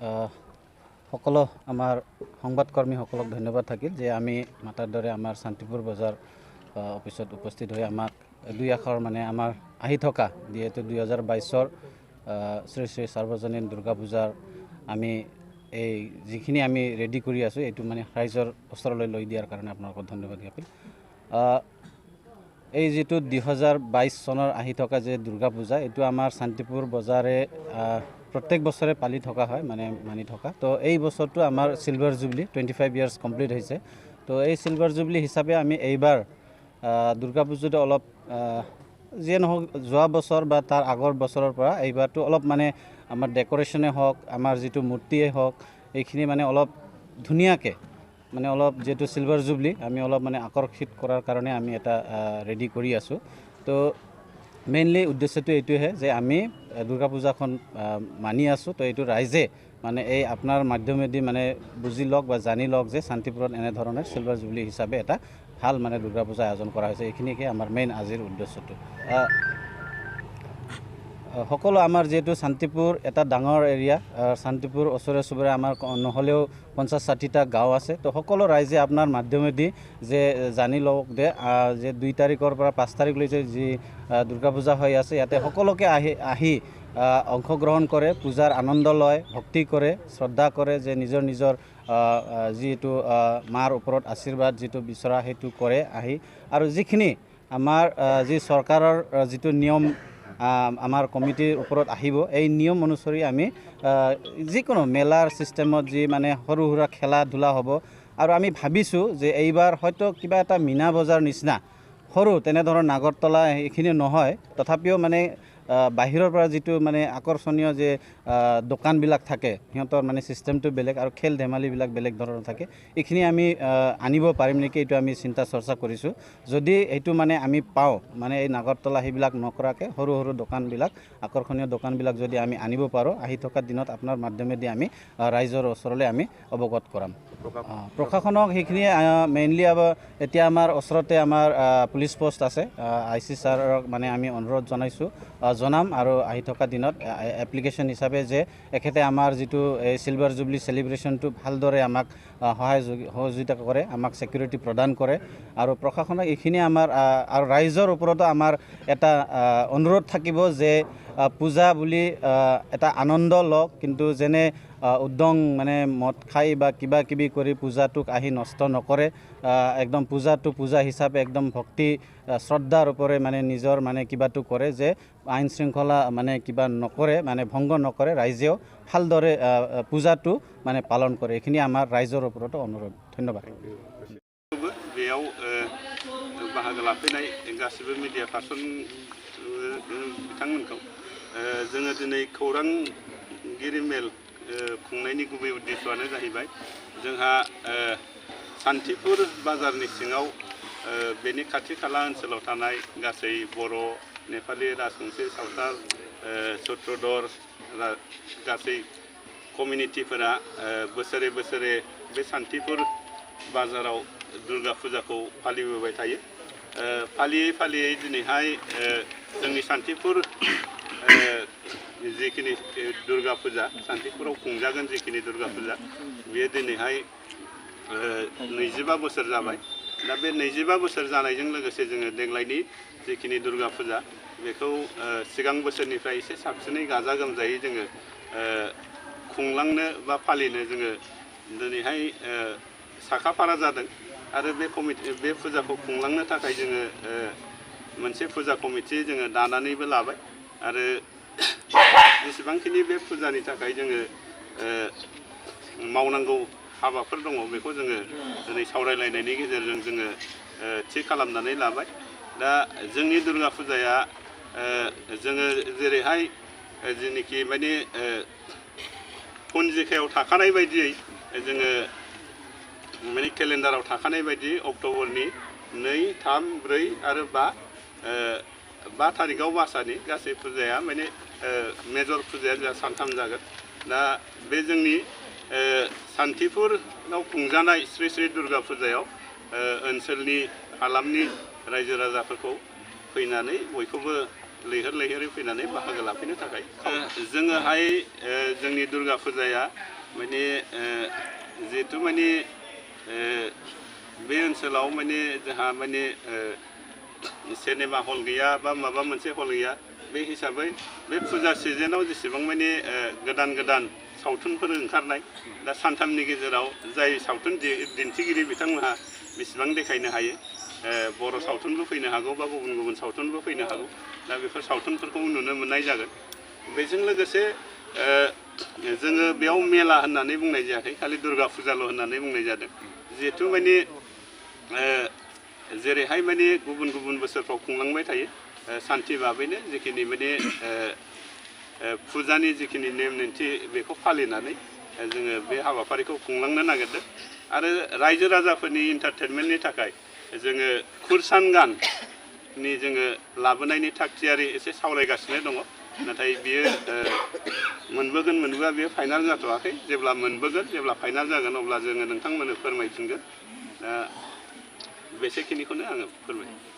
সকলো আমাৰ সংবাদকৰ্মীসকলক ধন্যবাদ থাকিল যে আমি মাতাৰ দৰে আমাৰ শান্তিপুৰ বজাৰ অফিচত উপস্থিত হৈ আমাক দুই আখৰ মানে আমাৰ আহি থকা যিহেতু 2022 শ্ৰী শ্ৰী সাৰ্বজনীন দুৰ্গা পূজাৰ আমি এই যিখিনি আমি ৰেডি কৰি আছো এইটো মানে ৰাইজৰ ওচৰলৈ লৈ দিয়াৰ কাৰণে আপোনালোকক ধন্যবাদ জ্ঞাপন। এই যেটো 2022 চনৰ আহি থকা যে দুৰ্গা পূজা এইটো আমাৰ শান্তিপুৰ বজাৰে প্ৰত্যেক বছৰে পালি থকা হয় মানে মানি থকা। তো এই বছৰটো আমাৰ সিলভাৰ জুবলি 25 ইয়াৰ্স কমপ্লিট হৈছে। তো এই সিলভাৰ জুবলি হিচাপে আমি এইবাৰ দুৰ্গা পূজাটো অলপ যে নহওক যোৱা বছৰ বা তাৰ আগৰ বছৰৰ পৰা এইবাৰটো অলপ মানে আমাৰ ডেকোৰেশনে হওক আমাৰ যেটো মূৰ্তিয়ে হওক এইখিনি মানে অলপ ধুনিয়াকে মানে অলপ যেটো সিলভাৰ জুবলি আমি অলপ মানে আকৰ্ষিত কৰাৰ কাৰণে আমি এটা ৰেডি কৰি আছো। তো মেইনলি উদ্দেশ্যটো এইটোহে যে আমি দুৰ্গা পূজাখন মানি আছো। তো এইটো ৰাইজে মানে এই আপোনাৰ মাধ্যমেদি মানে বুজি লওক বা জানি লওক যে শান্তিপুৰত এনে ধৰণৰ সিলভাৰ জুবলি হিচাপে এটা ভাল মানে দুৰ্গা পূজা আয়োজন কৰা হৈছে। এইখিনিকে আমাৰ মেইন আজিৰ উদ্দেশ্যটো। সকলো আমাৰ যেটো শান্তিপুৰ এটা ডাঙৰ এৰিয়া, শান্তিপুৰ ওচৰে চুবুৰে আমাৰ নহলেও 50-60টা গাঁও আছে। তো সকলো ৰাইজে আপোনাৰ মাধ্যমেদি যে জানি লওক যে 2 তাৰিখৰ পৰা 5 তাৰিখলৈকে যি দুৰ্গা পূজা হৈ আছে ইয়াতে সকলোকে আহি অংশগ্ৰহণ কৰে, পূজাৰ আনন্দ লয়, ভক্তি কৰে, শ্ৰদ্ধা কৰে, যে নিজৰ নিজৰ যিটো মাৰ ওপৰত আশীৰ্বাদ যিটো বিচৰা সেইটো কৰে আহি। আৰু যিখিনি আমাৰ যি চৰকাৰৰ যিটো নিয়ম আমাৰ কমিটিৰ ওপৰত আহিব এই নিয়ম অনুসৰি আমি যিকোনো মেলাৰ সিস্টেমত যি মানে সৰু সুৰা খেলা ধুলা হ'ব। আৰু আমি ভাবিছো যে এইবাৰ হয়তো কিবা এটা মিনা বজাৰ নিচিনা সৰু তেনে ধৰণৰ নাগৰতলা এইখিনি নহয়, তথাপিও মানে বাহিৰৰ পৰা যেটো মানে আকৰ্ষণীয় যে দোকানবিলাক থাকে সিহঁতৰ মানে সিস্টেমটো বেলেগ আৰু খেল ধেমালিবিলাক বেলেগ ধৰণৰ থাকে। এইখিনি আমি আনিব পাৰিম নেকি এইটো আমি চিন্তা চৰ্চা কৰিছো। যদি এইটো মানে আমি পাওঁ মানে এই নাগৰতলা সেইবিলাক নকৰাকে সৰু সৰু দোকানবিলাক আকৰ্ষণীয় দোকানবিলাক যদি আমি আনিব পাৰো আহি থকা দিনত আপোনাৰ মাধ্যমেদি আমি ৰাইজৰ ওচৰলৈ আমি অৱগত কৰাম। প্ৰশাসনক সেইখিনি মেইনলি এতিয়া আমাৰ ওচৰতে আমাৰ পুলিচ পোষ্ট আছে। আইসি ছাৰক মানে আমি অনুৰোধ জনাম আৰু আহি থকা দিনত এপ্লিকেশ্যন হিচাপে যে এখেতে আমাৰ যেটো সিলভাৰ জুবলি সেলিব্ৰেশনটো ভালদৰে আমাক সহযোগিতা কৰে, আমাক সিকিউৰিটি প্ৰদান কৰে। আৰু প্ৰশাসনক এইখিনি আমাৰ আৰু ৰাইজৰ ওপৰতো আমাৰ এটা অনুৰোধ থাকিব যে পূজা বুলি এটা আনন্দ লওক, কিন্তু যেনে উদ্যং মানে মদ খাই বা কিবা কিবি কৰি পূজাটোক আহি নষ্ট নকৰে। একদম পূজাটো পূজা হিচাপে একদম ভক্তি শ্ৰদ্ধাৰ ওপৰে মানে নিজৰ মানে কিবাটো কৰে, যে আইন শৃংখলা মানে কিবা নকৰে মানে ভংগ নকৰে, ৰাইজেও ভালদৰে পূজাটো মানে পালন কৰে। এইখিনি আমাৰ ৰাইজৰ ওপৰতো অনুৰোধ। ধন্যবাদ। बेयाव बाहागो लाफैनाय गासिबो मिडिया पार्सन बिथांमोनखौ जोङो दिनै खौरांगिरि मेल खुंनायनि गुबै उद्देश्यआनो जाहैबाय जोंहा शान्तिपुर बाजारनि सिङाव बेनि खाथि खाला ओनसोलाव थानाय गासै बर', नेपाली, राजबंशी, सावताल, चत्रधर गासै कमिउनिटिफोरा बोसोरे बोसोरे बे शान्तिपुर बाजाराव दुर्गा फुजाखौ फालिबोबाय थायो। फालियै फालियै दिनैहाय जोंनि शान्तिपुर जिखिनि दुर्गा फुजा शान्तिपुराव खुंजागोन जिखिनि दुर्गा फुजा बेयो दिनैहाय 25 बोसोर जाबाय। दा बे 25 बोसोर जानायजों लोगोसे जोङो देग्लायनि जिखिनि दुर्गा फुजा बेखौ सिगां बोसोरनिफ्राय एसे साबसिनै गाजा गोमजायै जोङो खुंलांनो बा फालिनो जोङो दिनैहाय साखाफारा जादों। आरो बे फुजाखौ खुंलांनो थाखाय जोङो मोनसे फुजा कमिटि जोङो दानानैबो लाबाय। आरो जेसेबांखिनि बे फुजानि थाखाय जोङो मावनांगौ हाबाफोर दङ बेखौ जोङो दिनै सावरायलायनायनि गेजेरजों जोङो थि खालामनानै लाबाय। दा जोंनि दुर्गा फुजाया जोङो जेरैहाय जेनोखि माने पन्जिकायाव थाखानाय बायदियै जोङो माने केलेन्डाराव थाखानाय बायदि अक्ट'बरनि 2, 3, 4 आरो 5 तारिखआव मासानि गासै फुजाया माने मेजर फुजाया जोंहा सानथाम जागोन। दा बे जोंनि शान्तिपुराव खुंजानाय श्री श्री दुर्गा फुजायाव ओनसोलनि हालामनि रायजो राजाफोरखौ फैनानै बयखौबो लैहोर लैहोरै फैनानै बाहागो लाफैनो थाखाय जोङोहाय जोंनि दुर्गा फुजाया माने जिहेतु माने बे ओनसोलाव माने जोंहा माने सिनेमा हल गैया बा माबा मोनसे हल गैया बे हिसाबै बे फुजा सिजोनाव जेसेबां माने गोदान गोदान सावथुनफोर ओंखारनाय दा सानथामनि गेजेराव जाय सावथुन दिन्थिगिरि बिथांमोनहा बेसेबां देखायनो हायो बर' सावथुनबो फैनो हागौ बा गुबुन गुबुन सावथुनबो फैनो हागौ दा बेफोर सावथुनफोरखौ नुनो मोननाय जागोन बेजों लोगोसे जोङो बेयाव मेला होननानै बुंनाय जायाखै खालि दुर्गा फुजाल' होननानै बुंनाय जादों जिहेतु माने जेरैहाय माने गुबुन गुबुन बोसोरफ्राव खुंलांबाय थायो सान्थि भाबैनो जिखिनि माने फुजानि जिखिनि नेम निन्थि बेखौ फालिनानै जोङो बे हाबाफारिखौ खुंलांनो नागिरदों आरो रायजो राजाफोरनि इन्टारटेनमेन्टनि थाखाय जोङो खुरसान गाननि जोङो लाबोनायनि थागथियारि एसे सावरायगासिनो दङ नाथाय बियो मोनबोगोन मोनबोआ बेयो फाइनाल जाथ'वाखै जेब्ला मोनबोगोन जेब्ला फाइनाल जागोन अब्ला जोङो नोंथांमोननो फोरमायफिनगोन बेसेखिनिखौनो आङो फोरमायो